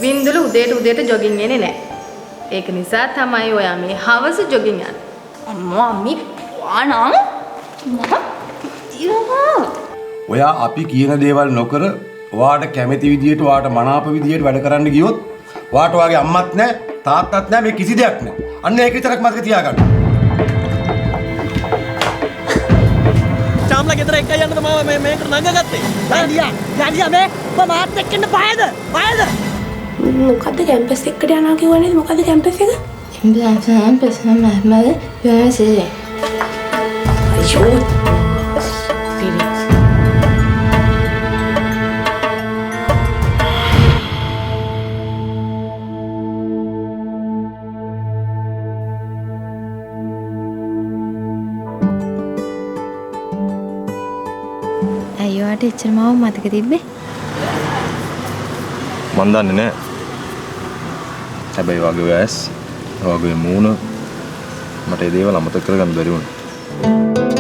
වින්දුල උදේට ජොගින් එන්නේ නැහැ. ඒක නිසා තමයි ඔයා මේ හවස ජොගින් යන්නේ. අම්මා අම්මි ආනම් ඔයා අපි කියන දේවල් නොකර ඔයාට කැමති විදියට ඔයාට මනාප විදියට වැඩ කරන්න ගියොත් ඔයාට ඔයාගේ අම්මත් නැහැ තාත්තත් නැහැ මේ කිසි දෙයක් නැහැ. අන්න ඒක විතරක් මතක තියාගන්න. ශාම්ලා ගෙදර එක්ක යන්න තමයි මේක නංගගත්තේ. යන්දියා මේ ඔබ මාත් එක්ක ඉන්න බයද? මොකද්ද කැම්පස් එකට යනවා කිව්වනේ මොකද්ද කැම්පස් එක? කැම්පස් මම යන්නේ. අයියෝ. අයියෝට එච්චර මාව මතක තිබ්බේ? මන් දන්නේ නැහැ. හැබැයි වගේ වයස්, වගේ මූණ මට ඒ දේවල් අමතක කරගන්න බැරි වුණා.